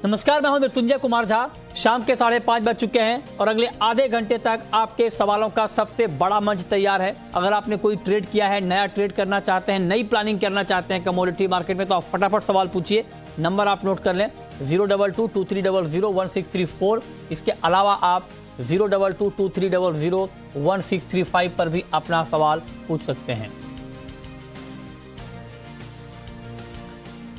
नमस्कार, मैं हूं मृत्युंजय कुमार झा। शाम के 5:30 बज चुके हैं और अगले आधे घंटे तक आपके सवालों का सबसे बड़ा मंच तैयार है। अगर आपने कोई ट्रेड किया है, नया ट्रेड करना चाहते हैं, नई प्लानिंग करना चाहते हैं कमोडिटी मार्केट में, तो आप फटाफट सवाल पूछिए। नंबर आप नोट कर लें 02223001634। इसके अलावा आप 02223001635 पर भी अपना सवाल पूछ सकते हैं।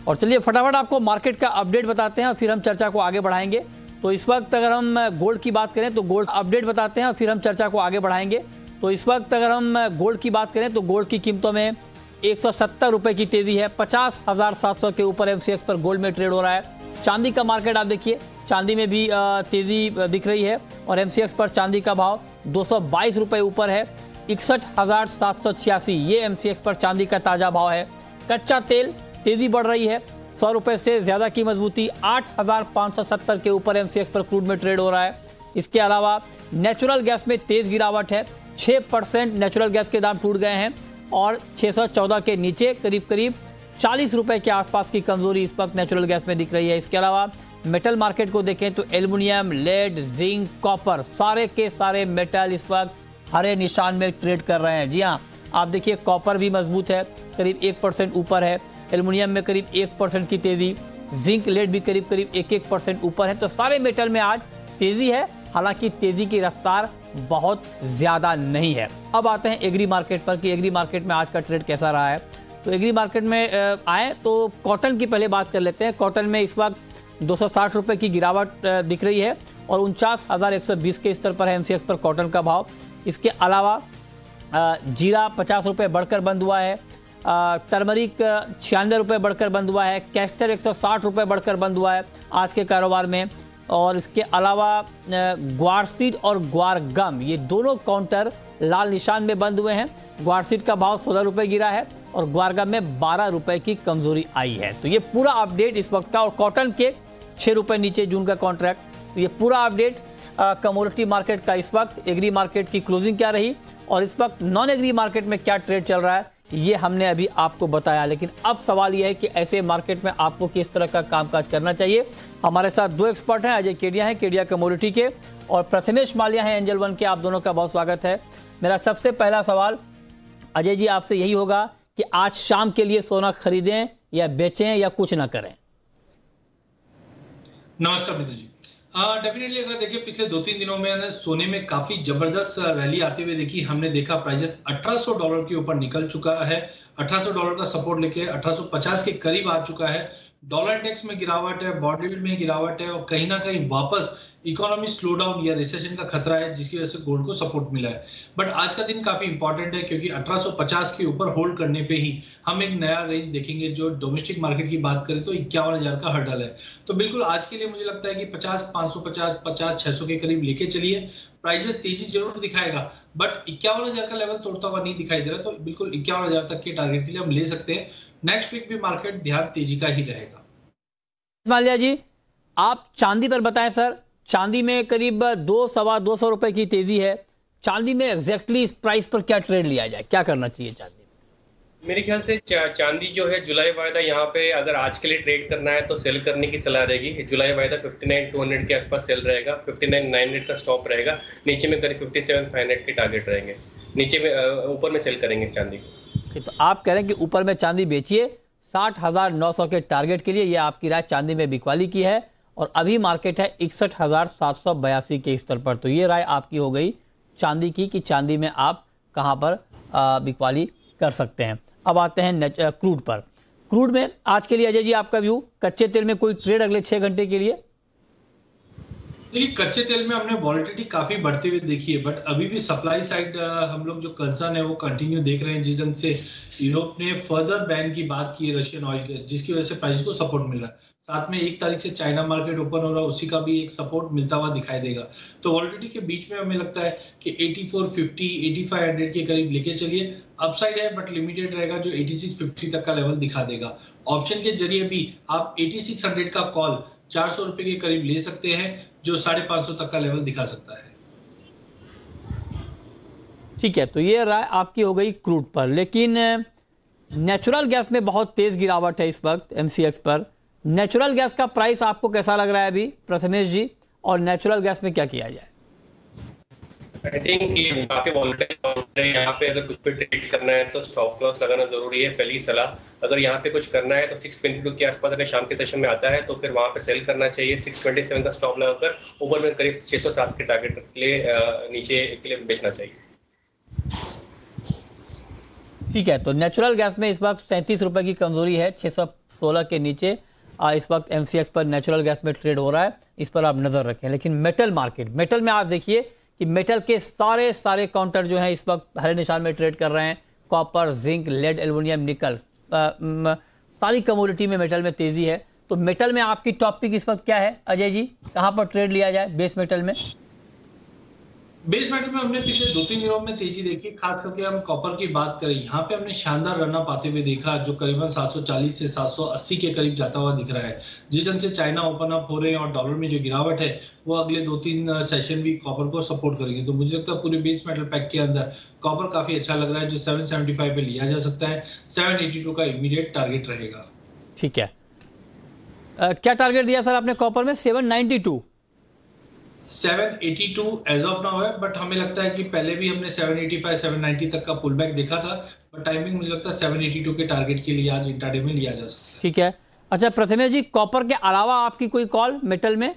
और चलिए फटाफट आपको मार्केट का अपडेट बताते हैं और फिर हम चर्चा को आगे बढ़ाएंगे। तो इस वक्त अगर हम गोल्ड की बात करें तो गोल्ड अपडेट बताते हैं और फिर हम चर्चा को आगे बढ़ाएंगे। तो इस वक्त अगर हम गोल्ड की बात करें तो गोल्ड की कीमतों में 170 रुपए की तेजी है। 50,700 के ऊपर एमसीएक्स पर गोल्ड में ट्रेड हो रहा है। चांदी का मार्केट आप देखिए, चांदी में भी तेजी दिख रही है और एमसीएक्स पर चांदी का भाव 222 रुपए ऊपर है। 61,786 ये एमसीएक्स पर चांदी का ताजा भाव है। कच्चा तेल तेजी बढ़ रही है, 100 रुपए से ज्यादा की मजबूती, 8,570 के ऊपर एमसीएक्स पर क्रूड में ट्रेड हो रहा है। इसके अलावा नेचुरल गैस में तेज गिरावट है, 6% नेचुरल गैस के दाम टूट गए हैं और 614 के नीचे करीब 40 रुपए के आसपास की कमजोरी इस वक्त नेचुरल गैस में दिख रही है। इसके अलावा मेटल मार्केट को देखें तो एल्युमिनियम, लेड, जिंक, कॉपर, सारे के सारे मेटल इस वक्त हरे निशान में ट्रेड कर रहे हैं। जी हाँ, आप देखिए कॉपर भी मजबूत है, करीब 1% ऊपर है। एल्युमिनियम में करीब 1% की तेजी, जिंक, लेड भी करीब 1% ऊपर है। तो सारे मेटल में आज तेजी है, हालांकि तेजी की रफ्तार बहुत ज्यादा नहीं है। अब आते हैं एग्री मार्केट पर कि एग्री मार्केट में आज का ट्रेड कैसा रहा है। तो एग्री मार्केट में आए तो कॉटन की पहले बात कर लेते हैं। कॉटन में इस वक्त 260 रुपए की गिरावट दिख रही है और 49,120 के स्तर पर है एमसीएक्स पर कॉटन का भाव। इसके अलावा जीरा 50 रुपए बढ़कर बंद हुआ है। टर्मरिक 96 रुपए बढ़कर बंद हुआ है। कैस्टर 160 रुपए बढ़कर बंद हुआ है आज के कारोबार में। और इसके अलावा ग्वारसीड और ग्वारगम ये दोनों काउंटर लाल निशान में बंद हुए हैं। ग्वारसीड का भाव 16 रुपए गिरा है और ग्वारगम में 12 रुपए की कमजोरी आई है। तो ये पूरा अपडेट इस वक्त का। और कॉटन के 6 रुपए नीचे जून का कॉन्ट्रैक्ट। तो ये पूरा अपडेट कमोडिटी मार्केट का इस वक्त। एग्री मार्केट की क्लोजिंग क्या रही और इस वक्त नॉन एग्री मार्केट में क्या ट्रेड चल रहा है, ये हमने अभी आपको बताया। लेकिन अब सवाल यह है कि ऐसे मार्केट में आपको किस तरह का कामकाज करना चाहिए। हमारे साथ दो एक्सपर्ट हैं, अजय केडिया हैं केडिया कमोडिटी के और प्रथमेश माल्या हैं एंजल वन के। आप दोनों का बहुत स्वागत है। मेरा सबसे पहला सवाल अजय जी आपसे यही होगा कि आज शाम के लिए सोना खरीदें या बेचें या कुछ ना करें। नमस्कार मित्र जी। डेफिनेटली अगर देखिए पिछले 2-3 दिनों में सोने में काफी जबरदस्त रैली आते हुए देखी। हमने देखा प्राइसेस $1800 के ऊपर निकल चुका है। $1800 का सपोर्ट लेके 1850 के करीब आ चुका है। डॉलर इंडेक्स में गिरावट है, बॉन्ड यील्ड में गिरावट है और कहीं ना कहीं वापस इकोनॉमी स्लो डाउन या रिसेशन का खतरा है, जिसकी वजह से गोल्ड को सपोर्ट मिला है। बट आज का दिन काफी इंपॉर्टेंट है क्योंकि 1850 के ऊपर होल्ड करने पे ही हम एक नया रेंज देखेंगे। जो डोमेस्टिक मार्केट की बात करें तो 51,000 का हर्डल है। तो बिल्कुल आज के लिए मुझे लगता है कि 50,550, 50,600 के करीब लेके चलिए। प्राइजेस तेजी जरूर दिखाएगा बट 51,000 का लेवल तोड़ता हुआ नहीं दिखाई दे रहा। तो बिल्कुल 51,000 तक के टारगेट के लिए हम ले सकते हैं। नेक्स्ट वीक भी मार्केट ध्यान तेजी का ही रहेगा। माल्या जी, आप चांदी पर बताएं सर। चांदी में करीब 200-225 रुपए की तेजी है। चांदी में एग्जैक्टली इस प्राइस पर क्या ट्रेड लिया जाए, क्या करना चाहिए चांदी में? मेरे ख्याल से चांदी जो है जुलाई वायदा यहाँ पे अगर आज के लिए ट्रेड करना है तो सेल करने की सलाह रहेगी। जुलाई वायदा 59,200 के आसपास सेल रहेगा, 59,900 का स्टॉप रहेगा, नीचे में करीब 57,500 के टारगेट रहेंगे, नीचे में ऊपर में सेल करेंगे चांदी। तो आप कह रहे हैं कि ऊपर में चांदी बेचिए 60,900 के टारगेट के लिए। यह आपकी राय चांदी में बिकवाली की है और अभी मार्केट है 61,782 के स्तर पर। तो ये राय आपकी हो गई चांदी की कि चांदी में आप कहां पर बिकवाली कर सकते हैं। अब आते हैं क्रूड पर। क्रूड में आज के लिए अजय जी आपका व्यू, कच्चे तेल में कोई ट्रेड अगले 6 घंटे के लिए? देखिए कच्चे तेल में हमने वॉलेटिलिटी काफी बढ़ते हुए देखी है बट अभी भी सप्लाई साइड हम लोग जो कंसर्न है वो कंटिन्यू देख रहे हैं। जिस ढंग से यूरोप ने फर्दर बैन की बात की है रशियन ऑयल के, जिसकी वजह से प्राइस को सपोर्ट मिल रहा है। साथ में 1 तारीख से चाइना मार्केट ओपन हो रहा है, उसी का भी एक सपोर्ट मिलता हुआ दिखाई देगा। तो वॉलेटिलिटी के बीच में हमें लगता है कि 8450, 8500 के करीब लेके चलिए। अपसाइड है बट लिमिटेड रहेगा, जो 8650 तक का लेवल दिखा देगा। ऑप्शन के जरिए भी आप 8600 का कॉल 400 रुपए के करीब ले सकते हैं, जो 550 तक का लेवल दिखा सकता है। ठीक है, तो ये राय आपकी हो गई क्रूड पर। लेकिन नेचुरल गैस में बहुत तेज गिरावट है इस वक्त एमसीएक्स पर। नेचुरल गैस का प्राइस आपको कैसा लग रहा है अभी प्रथमेश जी, और नेचुरल गैस में क्या किया जाए? आई थिंक ये काफी वोलेटाइल है, यहाँ पे अगर कुछ पे ट्रेड करना है तो स्टॉप लॉस लगाना जरूरी है। पहली सलाह, अगर यहाँ पे कुछ करना है तो 622 के आसपास अगर शाम के सेशन में आता है तो फिर वहां पे सेल करना चाहिए। 627 का स्टॉप लगाकर ऊपर में करीब 607 के टारगेट के लिए नीचे के लिए बेचना चाहिए। ठीक है, तो नेचुरल गैस में इस वक्त 37 रुपए की कमजोरी है, 616 के नीचे इस वक्त एमसीएक्स पर नेचुरल गैस में ट्रेड हो रहा है, इस पर आप नजर रखें। लेकिन मेटल मार्केट, मेटल में आप देखिए कि मेटल के सारे काउंटर जो हैं इस वक्त हरे निशान में ट्रेड कर रहे हैं। कॉपर, जिंक, लेड, एल्युमिनियम, निकल, सारी कमोडिटी में मेटल में तेजी है। तो मेटल में आपकी टॉप पिक इस वक्त क्या है अजय जी, कहां पर ट्रेड लिया जाए बेस मेटल में? बेस मेटल में हमने पिछले 2-3 दिनों में तेजी देखी, खास करके हम कॉपर की बात करें, यहाँ पे हमने शानदार रन अप आते हुए देखा जो करीबन 740 से 780 के करीब जाता हुआ दिख रहा है। जिस ढंग से चाइना ओपन अप हो रहे हैं और डॉलर में जो गिरावट है वो अगले 2-3 सेशन भी कॉपर को सपोर्ट करेंगे। तो मुझे लगता है पूरे बेस मेटल पैक के अंदर कॉपर काफी अच्छा लग रहा है, जो 775 पे लिया जा सकता है। 782 का इमीडिएट टारगेट रहेगा। ठीक है, क्या टारगेट दिया सर आपने कॉपर में? 792 एज ऑफ नाउ है, बट हमें लगता है कि पहले भी हमने 785 790 तक का पुल बैक देखा था, बट टाइमिंग मुझे लगता है 782 के टारगेट के लिए आज इंट्राडे में लिया जा सकता है। ठीक है, अच्छा प्रथमेश जी, कॉपर के अलावा आपकी कोई कॉल मेटल में?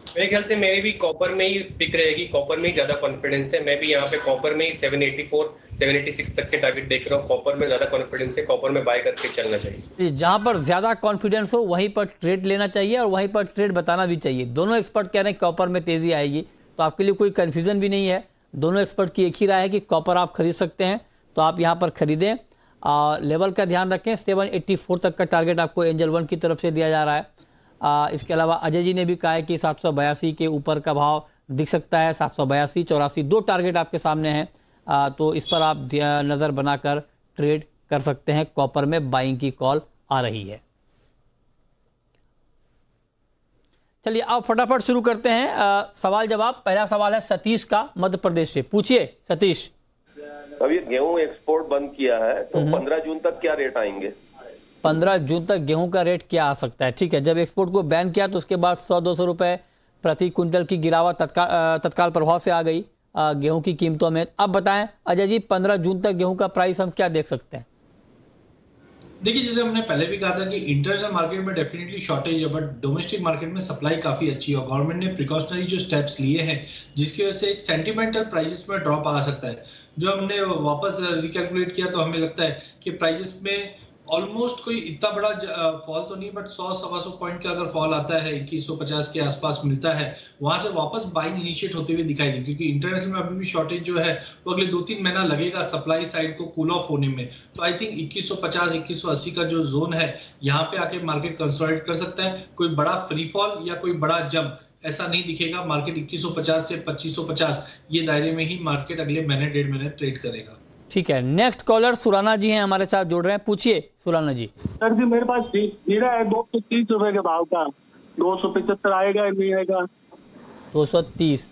मेरे ख्याल से मेरी भी कॉपर में ही पिक रहेगी, कॉपर में ही ज्यादा कॉन्फिडेंस है। मैं भी यहाँ पे कॉपर में ही 784 786 तक के टारगेट देख रहा हूँ। कॉपर में ज्यादा कॉन्फिडेंस है, कॉपर में बाय करके चलना चाहिए। जहां पर ज्यादा कॉन्फिडेंस हो वहीं पर ट्रेड लेना चाहिए और वहीं पर ट्रेड बताना भी चाहिए। दोनों एक्सपर्ट कह रहे हैं कॉपर में तेजी आएगी, तो आपके लिए कोई कंफ्यूजन भी नहीं है। दोनों एक्सपर्ट की एक ही राय है कि कॉपर आप खरीद सकते हैं, तो आप यहाँ पर खरीदें। लेवल का ध्यान रखें, 784 तक का टारगेट आपको एंजल वन की तरफ से दिया जा रहा है। इसके अलावा अजय जी ने भी कहा है कि 782 के ऊपर का भाव दिख सकता है। 782, 84 दो टारगेट आपके सामने हैं, तो इस पर आप नजर बनाकर ट्रेड कर सकते हैं। कॉपर में बाइंग की कॉल आ रही है। चलिए अब फटाफट शुरू करते हैं सवाल जवाब। पहला सवाल है सतीश का, मध्य प्रदेश से। पूछिए सतीश। अब ये गेहूं एक्सपोर्ट बंद किया है तो 15 जून तक क्या रेट आएंगे? 15 जून तक गेहूं का रेट क्या आ सकता है? ठीक है, जब एक्सपोर्ट को बैन किया तो उसके बाद 100-200 रुपए प्रति क्विंटल की गिरावट तत्काल प्रभाव से आ गई गेहूं की कीमतों में। अब बताएं अजय जी, 15 जून तक गेहूं का प्राइस हम क्या देख सकते हैं? देखिए, जैसे हमने पहले भी कहा था कि इंटरनेशनल मार्केट में डेफिनेटली शॉर्टेज है, बट डोमेस्टिक मार्केट में सप्लाई काफी अच्छी है और गवर्नमेंट ने प्रिकॉशनरी जो स्टेप्स लिए हैं जिसकी वजह से एक सेंटिमेंटल प्राइसेस में ड्रॉप आ सकता है। जो हमने वापस रिकैलकुलेट किया तो हमें लगता है कि प्राइसेस में ऑलमोस्ट कोई इतना बड़ा फॉल तो नहीं, बट 100-125 पॉइंट का अगर फॉल आता है, 2150 के आसपास मिलता है, वहां से वापस बाइंग इनिशिएट होते हुए दिखाई दे, क्योंकि इंटरनेशनल में अभी भी शॉर्टेज जो है वो अगले 2-3 महीना लगेगा सप्लाई साइड को कूल ऑफ होने में। तो आई थिंक 2150 2180 का जो जोन है यहाँ पे आके मार्केट कंसोलिडेट कर सकता है। कोई बड़ा फ्री फॉल या कोई बड़ा जंप ऐसा नहीं दिखेगा। मार्केट 2150 से 2550 ये दायरे में ही मार्केट अगले महीने 1.5 महीने ट्रेड करेगा। ठीक है, नेक्स्ट कॉलर सुराना जी हैं हमारे साथ जुड़ रहे हैं। पूछिए सुराना जी। सर जी, मेरे पास जीरा है 230 रुपए के भाव का, 275 आएगा नहीं आएगा? 230,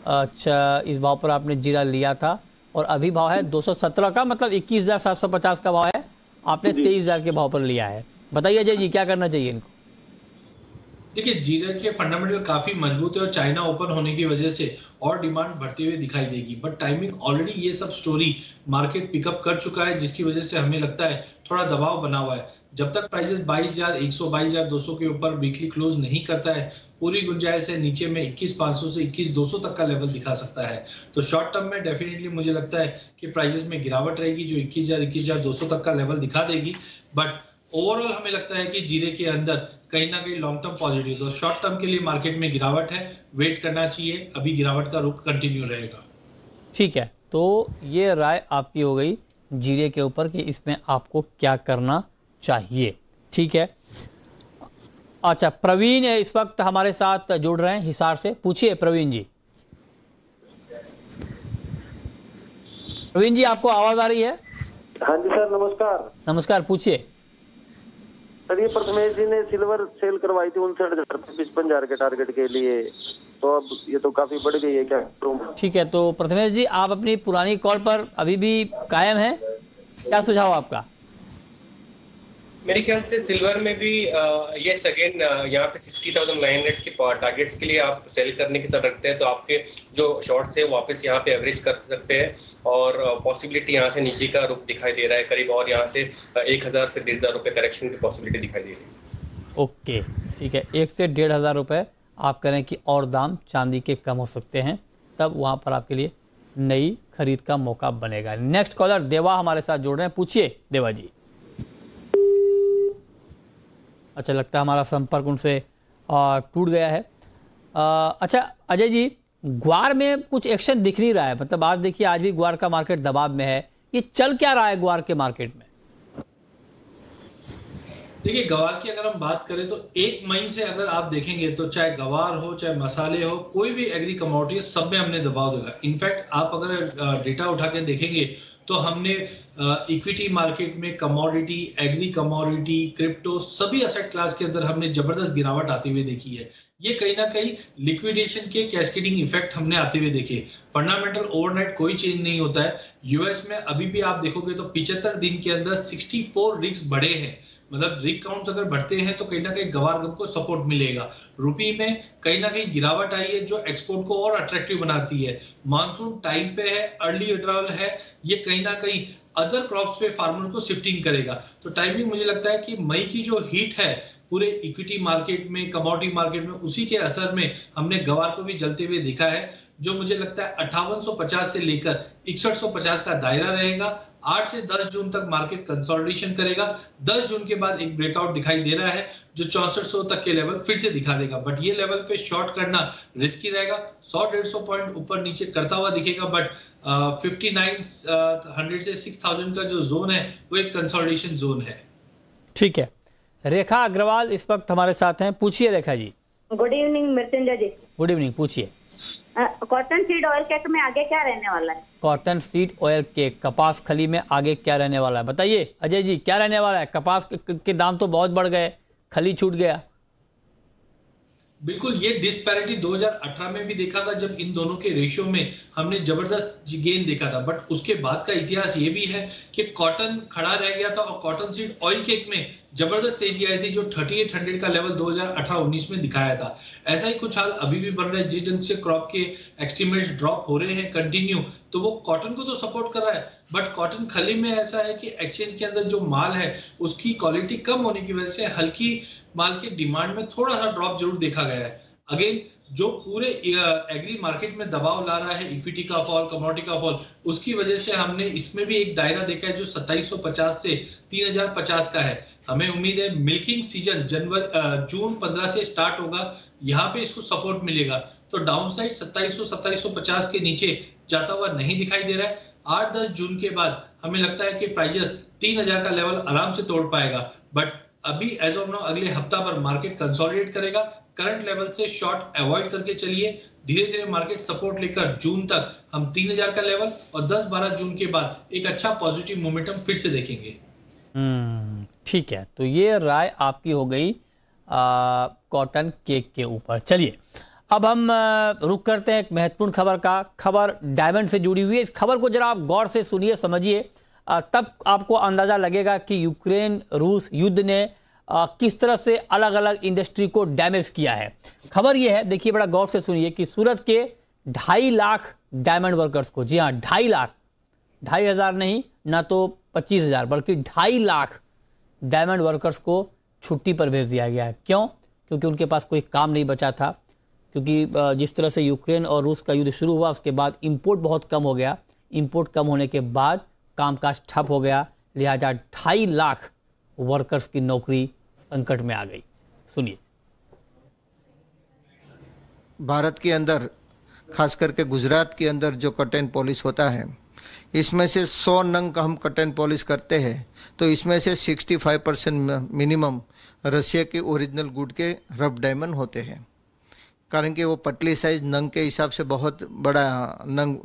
अच्छा, इस भाव पर आपने जीरा लिया था और अभी भाव है 217 का, मतलब 21,750 का भाव है, आपने 23,000 के भाव पर लिया है। बताइए अजय जी, क्या करना चाहिए इनको? देखिए, जीरा के फंडामेंटल काफी मजबूत है और चाइना ओपन होने की वजह से और डिमांड बढ़ते हुए दिखाई देगी, बट टाइमिंग ऑलरेडी ये सब स्टोरी मार्केट पिकअप कर चुका है, जिसकी वजह से हमें लगता है थोड़ा दबाव बना हुआ है। जब तक प्राइसेस 22,100 22,200 के ऊपर वीकली क्लोज नहीं करता है, पूरी गुंजाइश है नीचे में 21,500 से 21,200 तक का लेवल दिखा सकता है। तो शॉर्ट टर्म में डेफिनेटली मुझे लगता है कि प्राइसेस में गिरावट रहेगी जो 21,000 21,200 तक का लेवल दिखा देगी, बट ओवरऑल हमें लगता है कि जीरे के अंदर कहीं ना कहीं लॉन्ग टर्म पॉजिटिव। तो शॉर्ट टर्म के लिए मार्केट में गिरावट है, वेट करना चाहिए, अभी गिरावट का रुख कंटिन्यू रहेगा। ठीक है, तो ये राय आपकी हो गई जीरे के ऊपर कि इसमें आपको क्या करना चाहिए। ठीक है, अच्छा, प्रवीण इस वक्त हमारे साथ जुड़ रहे हैं हिसार से। पूछिए प्रवीण जी। प्रवीण जी, आपको आवाज आ रही है? हाँ जी सर, नमस्कार। नमस्कार, पूछिए। सर, ये प्रथमेश जी ने सिल्वर सेल करवाई थी 59,000 55,000 के टारगेट के लिए, तो अब ये तो काफी बढ़ गई है, क्या करूं? ठीक है, तो प्रथमेश जी, आप अपनी पुरानी कॉल पर अभी भी कायम हैं? क्या सुझाव आपका? मेरे ख्याल से सिल्वर में भी ये अगेन यहाँ पे 60,900 के टारगेट्स के लिए आप सेल करने की तरफ रखते हैं तो आपके जो शॉर्ट्स है वापस यहाँ पे एवरेज कर सकते हैं और पॉसिबिलिटी यहाँ से नीचे का रुख दिखाई दे रहा है करीब और यहाँ से 1,000 से 1,500 रुपये करेक्शन की पॉसिबिलिटी दिखाई दे रही है। ओके ठीक है, 1 से 1,500 रुपये आप करें कि और दाम चांदी के कम हो सकते हैं, तब वहाँ पर आपके लिए नई खरीद का मौका बनेगा। नेक्स्ट कॉलर देवा हमारे साथ जुड़ रहे हैं, पूछिए देवा जी। अच्छा, लगता है हमारा संपर्क उनसे टूट गया है। अच्छा अजय जी, ग्वार में कुछ एक्शन दिख नहीं रहा है, मतलब आज देखिए आज भी ग्वार का मार्केट दबाव में है, ये चल क्या रहा है ग्वार के मार्केट में? देखिए ग्वार की अगर हम बात करें तो 1 मई से अगर आप देखेंगे तो चाहे ग्वार हो चाहे मसाले हो, कोई भी एग्री कमोडिटी सब में हमने दबाव देगा। इनफैक्ट आप अगर डेटा उठा के देखेंगे तो हमने इक्विटी मार्केट में कमोडिटी, एग्री कमोडिटी, क्रिप्टो सभी एसेट क्लास के अंदर हमने जबरदस्त गिरावट आती हुई देखी है। ये कहीं ना कहीं लिक्विडेशन के कैस्केडिंग इफेक्ट हमने आते हुए देखे। फंडामेंटल ओवरनाइट कोई चेंज नहीं होता है। यूएस में अभी भी आप देखोगे तो 75 दिन के अंदर 64 रिग्स बढ़े हैं, मतलब रिग काउंट्स अगर बढ़ते हैं तो कहीं ना कहीं गवार गम को सपोर्ट मिलेगा। रुपी में कहीं ना कहीं गिरावट आई है जो एक्सपोर्ट को और अट्रैक्टिव बनाती है। मानसून टाइम पे है, अर्ली विड्रॉल है, ये कहीं ना कहीं अदर क्रॉप्स पे फार्मर को शिफ्टिंग करेगा। तो टाइमिंग मुझे लगता है कि मई की जो हीट है पूरे इक्विटी मार्केट में, कमोडिटी मार्केट में, उसी के असर में हमने गवार को भी जलते हुए देखा है, जो मुझे लगता है 5850 से लेकर 6150 का दायरा रहेगा। 8 से 10 जून तक मार्केट कंसोलिडेशन करेगा। 10 जून के बाद एक ब्रेकआउट दिखाई दे रहा है जो 6400 तक के लेवल फिर से दिखा देगा, बट ये लेवल पे शॉर्ट करना रिस्की रहेगा। 100-150 पॉइंट ऊपर नीचे करता हुआ दिखेगा, बट 5900 से 6000 का जो जोन है वो एक कंसोलिडेशन जोन है। ठीक है, रेखा अग्रवाल इस वक्त हमारे साथ हैं, पूछिए रेखा जी। गुड इवनिंग मृत्युंजय जी। गुड इवनिंग, पूछिए। कॉटन सीड ऑयल केक में आगे क्या रहने वाला है? कॉटन सीड ऑयल केक, कपास खली में आगे क्या रहने वाला है, बताइए अजय जी क्या रहने वाला है? कपास के दाम तो बहुत बढ़ गए, खली छूट गया। बिल्कुल, ये डिस्पैरिटी 2018 में भी देखा था जब इन दोनों के रेशियो में हमने जबरदस्त गेन देखा था, बट उसके बाद का इतिहास ये भी है कि कॉटन खड़ा रह गया था और कॉटन सीड ऑयल केक में जबरदस्त तेजी आई थी जो 3800 का लेवल 2018-19 में दिखाया था। ऐसा ही कुछ हाल अभी भी बन रहा है। जिस ढंग से क्रॉप के एस्टिमेट्स ड्रॉप हो रहे हैं कंटिन्यू, तो वो कॉटन को तो सपोर्ट कर रहा है, बट कॉटन खली में ऐसा है कि एक्सचेंज के अंदर जो माल है उसकी क्वालिटी कम होने की वजह से हल्की माल के डिमांड में थोड़ा सा ड्रॉप जरूर देखा गया है। अगेन जो पूरे एग्री मार्केट में दबाव ला रहा है, इक्विटी का फॉल, कमोडिटी का फॉल, उसकी वजह से हमने इसमें भी एक दायरा देखा है जो 2750 से 3050 का है। हमें उम्मीद है मिल्किंग सीजन जून 15 से स्टार्ट होगा, यहाँ पे इसको सपोर्ट मिलेगा। तो डाउन साइड 2750 के नीचे जाता हुआ नहीं दिखाई दे रहा है। 8-10 जून के बाद हमें लगता है कि प्राइजेस 3000 का लेवल आराम से तोड़ पाएगा, बट अभी एज ऑफ नाउ अगले हफ्ता पर मार्केट कंसोलिडेट करेगा। करंट लेवल से शॉर्ट अवॉइड करके चलिए, धीरे धीरे मार्केट सपोर्ट लेकर जून तक हम 3000 का लेवल और 10-12 जून के बाद एक अच्छा पॉजिटिव मोमेंटम फिर से देखेंगे। ठीक है, तो ये राय आपकी हो गई कॉटन केक के ऊपर। चलिए अब हम रुक करते हैं एक महत्वपूर्ण खबर का। खबर डायमंड से जुड़ी हुई है। इस खबर को जरा आप गौर से सुनिए, समझिए, तब आपको अंदाजा लगेगा कि यूक्रेन रूस युद्ध ने किस तरह से अलग अलग इंडस्ट्री को डैमेज किया है। खबर यह है, देखिए बड़ा गौर से सुनिए, कि सूरत के 2.5 लाख डायमंड वर्कर्स को, जी हाँ 2.5 लाख, 2,500 नहीं, ना तो 25,000, बल्कि 2.5 लाख डायमंड वर्कर्स को छुट्टी पर भेज दिया गया है। क्यों? क्योंकि उनके पास कोई काम नहीं बचा था, क्योंकि जिस तरह से यूक्रेन और रूस का युद्ध शुरू हुआ उसके बाद इंपोर्ट बहुत कम हो गया। इंपोर्ट कम होने के बाद कामकाज ठप हो गया, लिहाजा 2.5 लाख वर्कर्स की नौकरी संकट में आ गई। सुनिए। भारत के अंदर, खास करके गुजरात के अंदर जो कॉटन पॉलिश होता है, इसमें से 100 नंग का हम कॉटन पॉलिश करते हैं तो इसमें से 65% मिनिमम रशिया के ओरिजिनल गुड के रफ डायमंड होते हैं, कारण कि वो पतली साइज नंग के हिसाब से बहुत बड़ा नंग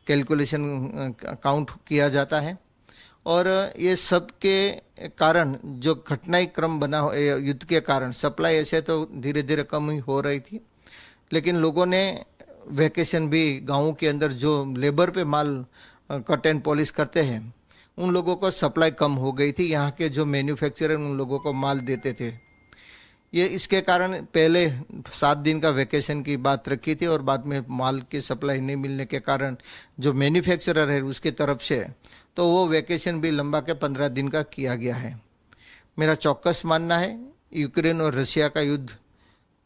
कैलकुलेशन काउंट किया जाता है। और ये सब के कारण जो घटनाई क्रम बना युद्ध के कारण सप्लाई ऐसे तो धीरे धीरे कम ही हो रही थी, लेकिन लोगों ने वैकेशन भी गाँवों के अंदर जो लेबर पे माल कॉटन पॉलिश करते हैं उन लोगों को सप्लाई कम हो गई थी, यहाँ के जो मैन्युफैक्चरर उन लोगों को माल देते थे। ये इसके कारण पहले 7 दिन का वैकेशन की बात रखी थी और बाद में माल की सप्लाई नहीं मिलने के कारण जो मैन्युफैक्चरर है उसकी तरफ से तो वो वैकेशन भी लंबा के 15 दिन का किया गया है। मेरा चौकस मानना है यूक्रेन और रशिया का युद्ध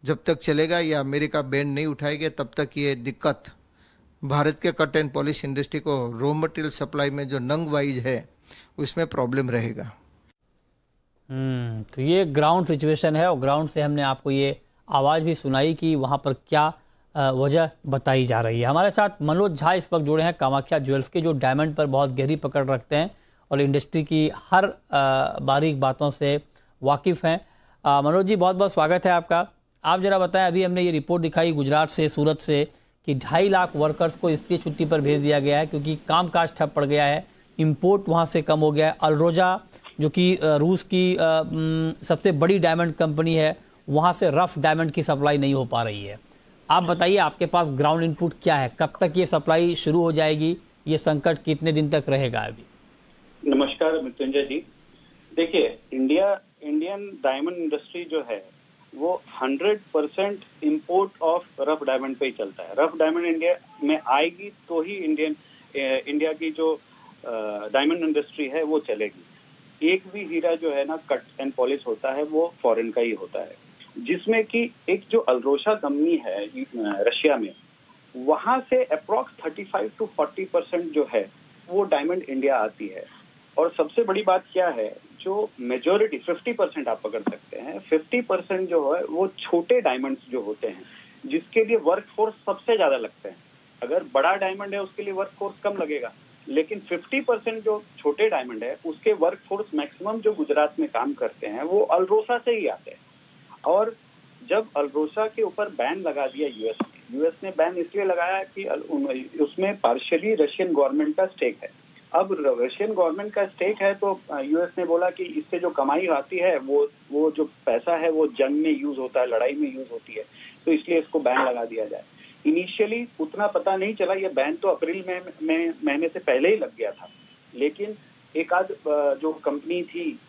जब तक चलेगा या अमेरिका बैंड नहीं उठाएगा तब तक ये दिक्कत भारत के कट एंड पॉलिश इंडस्ट्री को रॉ मटेरियल सप्लाई में जो नंग वाइज है उसमें प्रॉब्लम रहेगा। तो ये ग्राउंड सिचुएशन है और ग्राउंड से हमने आपको ये आवाज़ भी सुनाई कि वहाँ पर क्या वजह बताई जा रही है। हमारे साथ मनोज झा इस वक्त जुड़े हैं कामाख्या ज्वेल्स के, जो डायमंड पर बहुत गहरी पकड़ रखते हैं और इंडस्ट्री की हर बारीक बातों से वाकिफ़ हैं। मनोज जी, बहुत बहुत स्वागत है आपका। आप जरा बताएं, अभी हमने ये रिपोर्ट दिखाई गुजरात से, सूरत से, कि 2.5 लाख वर्कर्स को इसलिए छुट्टी पर भेज दिया गया है क्योंकि कामकाज ठप पड़ गया है, इम्पोर्ट वहाँ से कम हो गया है। अल्रोजा जो कि रूस की सबसे बड़ी डायमंड कंपनी है, वहाँ से रफ डायमंड की सप्लाई नहीं हो पा रही है। आप बताइए, आपके पास ग्राउंड इनपुट क्या है, कब तक ये सप्लाई शुरू हो जाएगी, ये संकट कितने दिन तक रहेगा? अभी नमस्कार मृत्युंजय जी। देखिए, इंडियन डायमंड इंडस्ट्री जो है वो 100% इम्पोर्ट ऑफ रफ डायमंड पे ही चलता है। रफ डायमंड इंडिया में आएगी तो ही इंडिया की जो डायमंड इंडस्ट्री है वो चलेगी। एक भी हीरा जो है ना कट एंड पॉलिश होता है वो फॉरेन का ही होता है, जिसमें कि एक जो अल्रोसा कंपनी है रशिया में, वहां से अप्रॉक्स 35 to 40% जो है वो डायमंड इंडिया आती है। और सबसे बड़ी बात क्या है, जो मेजॉरिटी 50% आप पकड़ सकते हैं, 50% जो है वो छोटे डायमंड्स जो होते हैं जिसके लिए वर्क फोर्स सबसे ज्यादा लगते हैं। अगर बड़ा डायमंड है उसके लिए वर्क फोर्स कम लगेगा, लेकिन 50% जो छोटे डायमंड है उसके वर्क फोर्स मैक्सिमम जो गुजरात में काम करते हैं वो अल्रोसा से ही आते हैं। और जब अल्रोसा के ऊपर बैन लगा दिया यूएस ने बैन इसलिए लगाया कि उसमें पार्शियली रशियन गवर्नमेंट का स्टेक है। अब रशियन गवर्नमेंट का स्टेक है तो यूएस ने बोला कि इससे जो कमाई आती है वो जो पैसा है वो जंग में यूज होता है, लड़ाई में यूज होती है, तो इसलिए इसको बैन लगा दिया जाए। इनिशियली उतना पता नहीं चला, ये बैन तो अप्रैल में महीने से पहले ही लग गया था, लेकिन एक आध जो कंपनी थी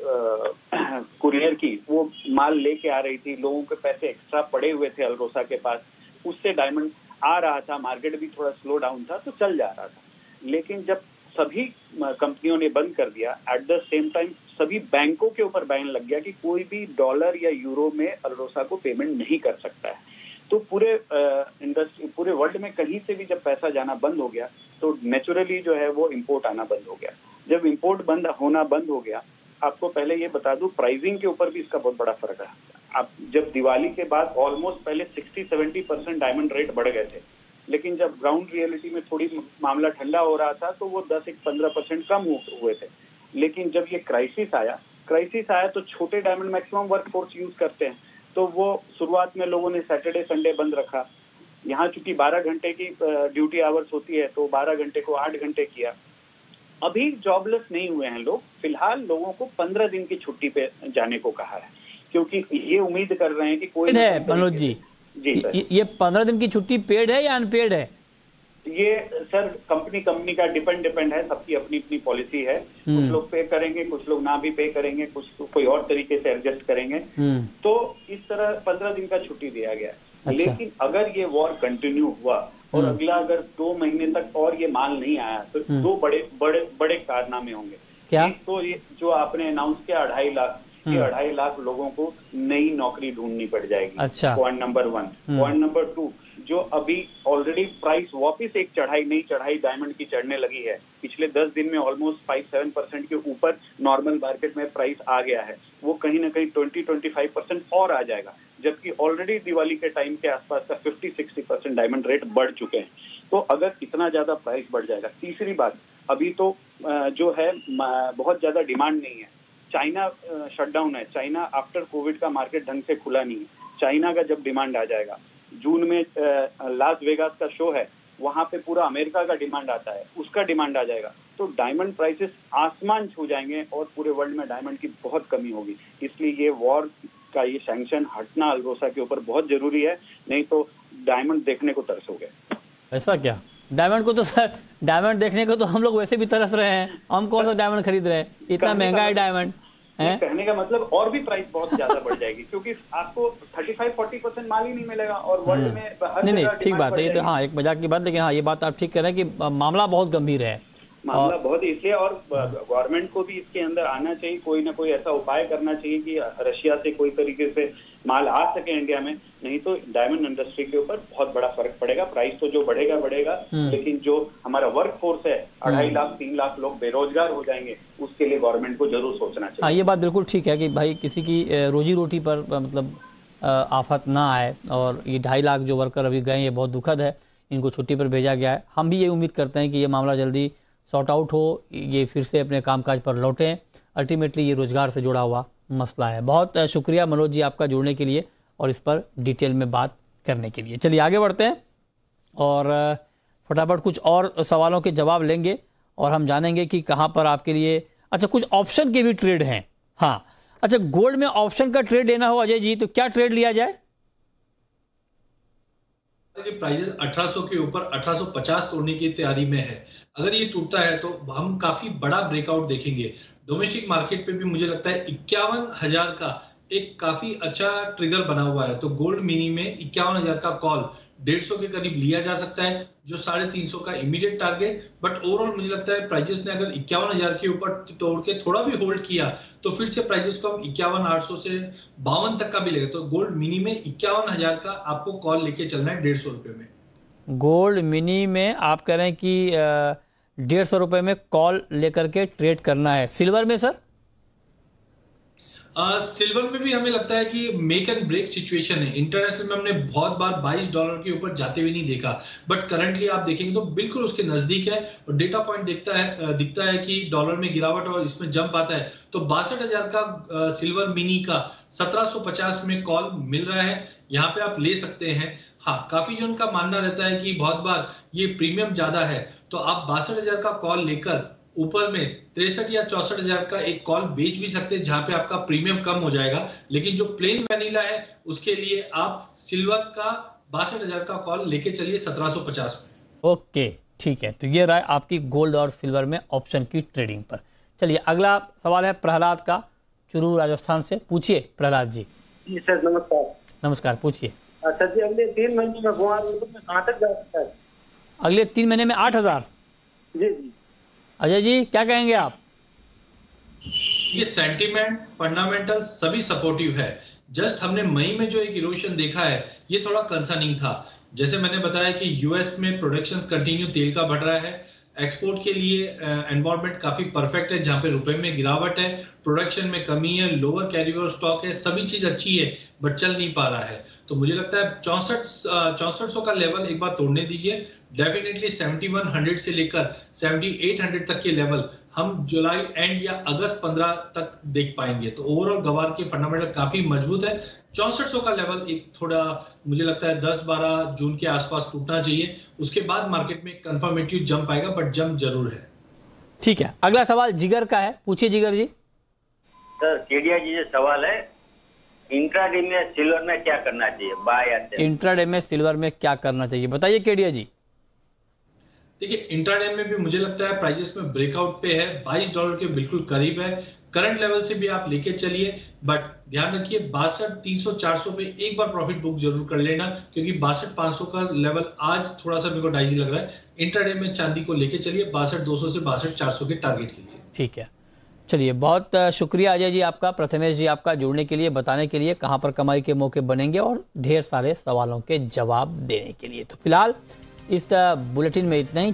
कुरियर की, वो माल लेके आ रही थी, लोगों के पैसे एक्स्ट्रा पड़े हुए थे अल्रोसा के पास, उससे डायमंड आ रहा था, मार्केट भी थोड़ा स्लो डाउन था तो चल जा रहा था। लेकिन जब सभी कंपनियों ने बंद कर दिया, एट द सेम टाइम सभी बैंकों के ऊपर बैन लग गया कि कोई भी डॉलर या यूरो में अल्रोसा को पेमेंट नहीं कर सकता है। तो पूरे इंडस्ट्री, पूरे वर्ल्ड में कहीं से भी जब पैसा जाना बंद हो गया तो नेचुरली जो है वो इंपोर्ट आना बंद हो गया। जब इंपोर्ट होना बंद हो गया, आपको पहले ये बता दूं, प्राइसिंग के ऊपर भी इसका बहुत बड़ा फर्क है। आप जब दिवाली के बाद ऑलमोस्ट पहले 60-70% डायमंड रेट बढ़ गए थे, लेकिन जब ग्राउंड रियलिटी में थोड़ी मामला ठंडा हो रहा था तो वो 10-15% कम हुए थे। लेकिन जब ये क्राइसिस आया तो छोटे diamond maximum work force use करते हैं, तो वो शुरुआत में लोगों ने सैटरडे संडे बंद रखा। यहाँ चूंकि 12 घंटे की ड्यूटी आवर्स होती है तो 12 घंटे को 8 घंटे किया। अभी जॉबलेस नहीं हुए हैं लोग, फिलहाल लोगों को 15 दिन की छुट्टी पे जाने को कहा है, क्योंकि ये उम्मीद कर रहे हैं कि कोई है। मनोज जी, ये 15 दिन की छुट्टी पेड है या अनपेड है? ये सर कंपनी का डिपेंड है, सबकी अपनी अपनी पॉलिसी है। कुछ लोग पे करेंगे, कुछ लोग ना भी पे करेंगे, कुछ कोई और तरीके से एडजस्ट करेंगे। तो इस तरह 15 दिन का छुट्टी दिया गया है। अच्छा। लेकिन अगर ये वॉर कंटिन्यू हुआ और अगला अगर 2 महीने तक और ये माल नहीं आया तो 2 बड़े कारनामे होंगे। क्या? एक तो ये जो आपने अनाउंस किया 2.5 लाख, ये 2.5 लाख लोगों को नई नौकरी ढूंढनी पड़ जाएगी। अच्छा। Point number 1। पॉइंट नंबर 2, जो अभी ऑलरेडी प्राइस वापस एक नई चढ़ाई डायमंड की चढ़ने लगी है। पिछले 10 दिन में ऑलमोस्ट 5-7% के ऊपर नॉर्मल मार्केट में प्राइस आ गया है, वो कहीं ना कहीं 20-25% और आ जाएगा, जबकि ऑलरेडी दिवाली के टाइम के आसपास का 50-60% डायमंड रेट बढ़ चुके हैं। तो अगर इतना ज्यादा प्राइस बढ़ जाएगा। तीसरी बात, अभी तो जो है बहुत ज्यादा डिमांड नहीं है। चाइना शटडाउन है, चाइना आफ्टर कोविड का मार्केट ढंग से खुला नहीं है। चाइना का जब डिमांड आ जाएगा, जून में लास वेगास का शो है, वहां पे पूरा अमेरिका का डिमांड आता है, उसका डिमांड आ जाएगा, तो डायमंड प्राइसेस आसमान छू जाएंगे और पूरे वर्ल्ड में डायमंड की बहुत कमी होगी। इसलिए ये वॉर का ये सैंक्शन हटना अल्रोसा के ऊपर बहुत जरूरी है, नहीं तो डायमंड देखने को तरसोगे। ऐसा क्या? डायमंड को तो सर, डायमंड देखने को तो हम लोग वैसे भी तरस रहे हैं, हम कौन सा डायमंड खरीद रहे हैं, इतना महंगा है डायमंड। कहने का मतलब और भी प्राइस बहुत ज्यादा बढ़ जाएगी, क्योंकि आपको 35-40% माल ही नहीं मिलेगा और वर्ल्ड में हर नहीं ठीक बात है ये तो, हाँ एक मजाक की बात, लेकिन हाँ ये बात आप ठीक कह रहे हैं कि मामला बहुत गंभीर है, मामला बहुत, इसलिए और गवर्नमेंट को भी इसके अंदर आना चाहिए, कोई ना कोई ऐसा उपाय करना चाहिए कि रशिया से कोई तरीके से माल आ सके इंडिया में, नहीं तो डायमंड इंडस्ट्री के ऊपर बहुत बड़ा फर्क पड़ेगा। प्राइस तो जो बढ़ेगा लेकिन जो हमारा वर्क फोर्स है 2.5 लाख 3 लाख लोग बेरोजगार हो जाएंगे, उसके लिए गवर्नमेंट को जरूर सोचना चाहिए। हाँ ये बात बिल्कुल ठीक है कि भाई किसी की रोजी रोटी पर मतलब आफत ना आए, और ये 2.5 लाख जो वर्कर अभी गए ये बहुत दुखद है, इनको छुट्टी पर भेजा गया है। हम भी ये उम्मीद करते हैं कि ये मामला जल्दी सॉर्ट आउट हो, ये फिर से अपने कामकाज पर लौटें। अल्टीमेटली ये रोजगार से जुड़ा हुआ मसला है। बहुत शुक्रिया मनोज जी आपका जुड़ने के लिए और इस पर डिटेल में बात करने के लिए। चलिए आगे बढ़ते हैं और फटाफट कुछ और सवालों के जवाब लेंगे और हम जानेंगे कि कहाँ पर आपके लिए अच्छा कुछ ऑप्शन के भी ट्रेड हैं। हाँ अच्छा, गोल्ड में ऑप्शन का ट्रेड लेना हो अजय जी तो क्या ट्रेड लिया जाए? प्राइजेस 1800 के ऊपर 1850 तोड़ने की तैयारी में है। अगर ये टूटता है तो हम काफी बड़ा ब्रेकआउट देखेंगे। डोमेस्टिक मार्केट पे भी मुझे लगता है 51,000 का एक काफी अच्छा ट्रिगर बना हुआ है, तो गोल्ड मिनी में 51,000 का कॉल 150 के करीब लिया जा सकता है, जो 350 का इमीडिएट टारगेट। बट ओवरऑल मुझे लगता है प्राइजेस ने अगर 51,000 के ऊपर तोड़ के थोड़ा भी होल्ड किया तो फिर से प्राइजेस को हम 51,800 से 52 तक का भी लेगा। तो गोल्ड मिनी में 51,000 का आपको कॉल लेके चलना है 150 रुपए में। गोल्ड मिनी में आप कह रहे हैं कि 150 रुपए में कॉल लेकर के ट्रेड करना है। सिल्वर में सर? सिल्वर में भी हमें लगता है कि मेक एंड ब्रेक सिचुएशन है। इंटरनेशनल में हमने बहुत बार $22 के ऊपर जाते हुए नहीं देखा, बट करंटली आप देखेंगे तो बिल्कुल उसके नजदीक है और डेटा पॉइंट दिखता है कि डॉलर में गिरावट और इसमें जंप आता है। तो 62,000 का सिल्वर मिनी का 1750 में कॉल मिल रहा है, यहाँ पे आप ले सकते हैं। हाँ, काफी जन का मानना रहता है कि बहुत बार ये प्रीमियम ज्यादा है, तो आप 62,000 का कॉल लेकर ऊपर में 63 या 64,000 का एक कॉल बेच भी सकते हैं, जहां पे आपका प्रीमियम कम हो जाएगा। लेकिन जो प्लेन वैनिला है उसके लिए आप सिल्वर का 62,000 का कॉल लेके चलिए 1750 में। ओके ठीक है, तो ये रहा आपकी गोल्ड और सिल्वर में ऑप्शन की ट्रेडिंग पर। चलिए अगला सवाल है प्रहलाद का, चुरू राजस्थान से। पूछिए प्रहलाद जी। जी सर नमस्कार। नमस्कार, पूछिए। सर जी अगले 3 महीने में कहाँ तक जा सकता है? अगले 3 महीने में 8,000। जी जी अजय जी क्या कहेंगे आप? ये सेंटीमेंट फंडामेंटल सभी सपोर्टिव है। जस्ट हमने मई में जो एक इरोशन देखा है ये थोड़ा कंसर्निंग था। जैसे मैंने बताया कि यूएस में प्रोडक्शंस कंटिन्यू तेल का बढ़ रहा है, एक्सपोर्ट के लिए एनवायरनमेंट काफी परफेक्ट है, जहां पे रुपए में गिरावट है, प्रोडक्शन में कमी है, लोअर कैरी स्टॉक है, सभी चीज अच्छी है बट चल नहीं पा रहा है। तो मुझे लगता है 6400 का लेवल एक बार तोड़ने दीजिए। डेफिनेटली 7100 से लेकर 7800 तक के लेवल हम जुलाई एंड या अगस्त 15 तक देख पाएंगे। तो ओवरऑल गवार के फंडामेंटल काफी मजबूत है। 6400 का लेवल एक थोड़ा मुझे लगता है 10-12 जून के आसपास टूटना चाहिए, उसके बाद मार्केट में कंफर्मेटिव जंप आएगा, बट जंप जरूर है। ठीक है, अगला सवाल जिगर का है। पूछिए जिगर जी। सर केडिया जी, सवाल है इंट्राडे में सिल्वर में क्या करना चाहिए, बाय या सेल? इंट्राडे में सिल्वर में क्या करना चाहिए बताइए केडिया जी। देखिए इंट्राडे में भी मुझे लगता है प्राइजेस में ब्रेकआउट पे है, $22 के बिल्कुल करीब है। करंट लेवल से भी आप लेके चलिए, बट ध्यान रखिए 62,300-400 पे एक बार प्रॉफिट बुक जरूर कर लेना, क्योंकि 62,500 का लेवल आज थोड़ा सा मेरे को डाइजी लग रहा है। इंट्राडे में चांदी को लेके चलिए 62,200 से 62,400 के टारगेट के लिए। ठीक है, चलिए बहुत शुक्रिया अजय जी आपका, प्रथमेश जी आपका जुड़ने के लिए, बताने के लिए कहां पर कमाई के मौके बनेंगे और ढेर सारे सवालों के जवाब देने के लिए। तो फिलहाल इस बुलेटिन में इतना ही।